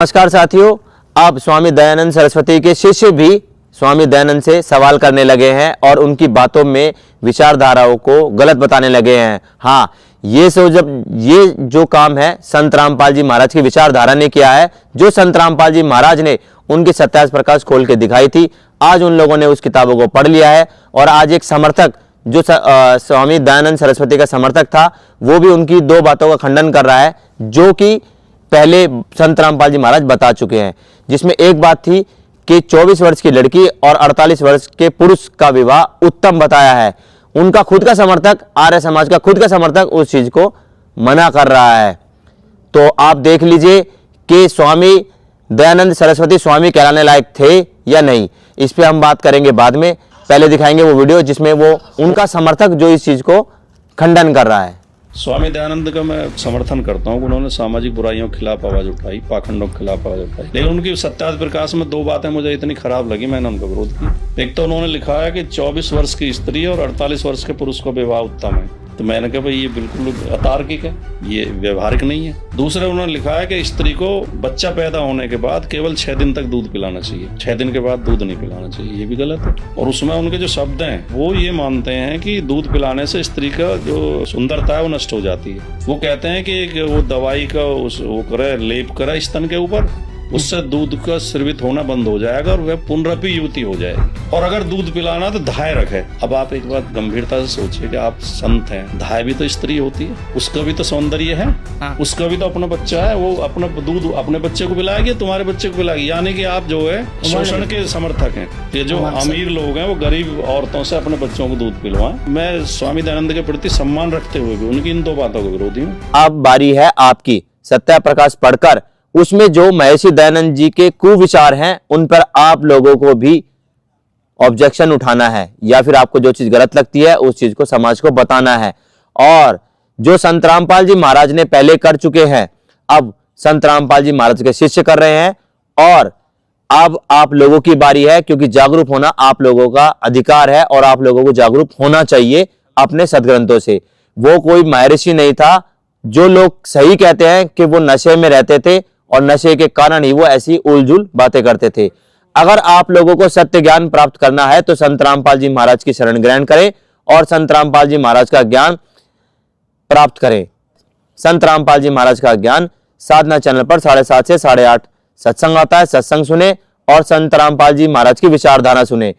नमस्कार साथियों, अब स्वामी दयानंद सरस्वती के शिष्य भी स्वामी दयानंद से सवाल करने लगे हैं और उनकी बातों में विचारधाराओं को गलत बताने लगे हैं। हाँ, ये जो काम है संत रामपाल जी महाराज की विचारधारा ने किया है, जो संत रामपाल जी महाराज ने उनकी सत्यास प्रकाश खोल के दिखाई थी। आज उन लोगों ने उस किताबों को पढ़ लिया है और आज एक समर्थक जो स्वामी दयानंद सरस्वती का समर्थक था, वो भी उनकी दो बातों का खंडन कर रहा है जो कि पहले संत रामपाल जी महाराज बता चुके हैं। जिसमें एक बात थी कि 24 वर्ष की लड़की और 48 वर्ष के पुरुष का विवाह उत्तम बताया है। उनका खुद का समर्थक, आर्य समाज का खुद का समर्थक उस चीज को मना कर रहा है। तो आप देख लीजिए कि स्वामी दयानंद सरस्वती स्वामी कहलाने लायक थे या नहीं। इस पे हम बात करेंगे बाद में। पहले दिखाएंगे वो वीडियो जिसमें वो उनका समर्थक जो इस चीज को खंडन कर रहा है। स्वामी दयानंद का मैं समर्थन करता हूँ। उन्होंने सामाजिक बुराइयों के खिलाफ आवाज उठाई, पाखंडों के खिलाफ आवाज उठाई, लेकिन उनकी सत्यास प्रकाश में दो बातें मुझे इतनी खराब लगी, मैंने उनका विरोध किया। एक तो उन्होंने लिखा है कि 24 वर्ष की स्त्री और 48 वर्ष के पुरुष को विवाह उत्तम है। तो मैंने कहा भाई ये बिल्कुल अतार्किक है, ये व्यवहारिक नहीं है। दूसरे उन्होंने लिखा है कि स्त्री को बच्चा पैदा होने के बाद केवल 6 दिन तक दूध पिलाना चाहिए, 6 दिन के बाद दूध नहीं पिलाना चाहिए, ये भी गलत है। और उसमें उनके जो शब्द हैं वो ये मानते हैं कि दूध पिलाने से स्त्री का जो सुंदरता है वो नष्ट हो जाती है। वो कहते हैं कि वो दवाई का वो करे, लेप करे स्तन के ऊपर, उससे दूध का स्रावित होना बंद हो जाएगा और वह पुनरपि युवती हो जाएगी। और अगर दूध पिलाना तो धाय रखे। अब आप एक बात गंभीरता से सोचिए कि आप संत हैं, धाय भी तो स्त्री होती है, उसका भी तो सौंदर्य है। हाँ। उसका भी तो अपना बच्चा है, वो अपना दूध अपने बच्चे को पिलाएगी, तुम्हारे बच्चे को पिलाएगी। यानी कि आप जो है शोषण के समर्थक हैं। ये जो अमीर लोग हैं वो गरीब औरतों से अपने बच्चों को दूध पिलवाएं। मैं स्वामी दयानंद के प्रति सम्मान रखते हुए भी उनकी इन दो बातों का विरोधी हूँ। अब बारी है आपकी। सत्या प्रकाश पढ़कर उसमें जो महर्षि दयानंद जी के कुविचार हैं उन पर आप लोगों को भी ऑब्जेक्शन उठाना है, या फिर आपको जो चीज गलत लगती है उस चीज को समाज को बताना है। और जो संत रामपाल जी महाराज ने पहले कर चुके हैं, अब संत रामपाल जी महाराज के शिष्य कर रहे हैं। और अब आप लोगों की बारी है, क्योंकि जागरूक होना आप लोगों का अधिकार है और आप लोगों को जागरूक होना चाहिए अपने सदग्रंथों से। वो कोई महर्षि नहीं था। जो लोग सही कहते हैं कि वो नशे में रहते थे और नशे के कारण ही वो ऐसी उलझुल बातें करते थे। अगर आप लोगों को सत्य ज्ञान प्राप्त करना है तो संत रामपाल जी महाराज की शरण ग्रहण करें और संत रामपाल जी महाराज का ज्ञान प्राप्त करें। संत रामपाल जी महाराज का ज्ञान साधना चैनल पर 7:30 से 8:30 सत्संग आता है। सत्संग सुने और संत रामपाल जी महाराज की विचारधारा सुने।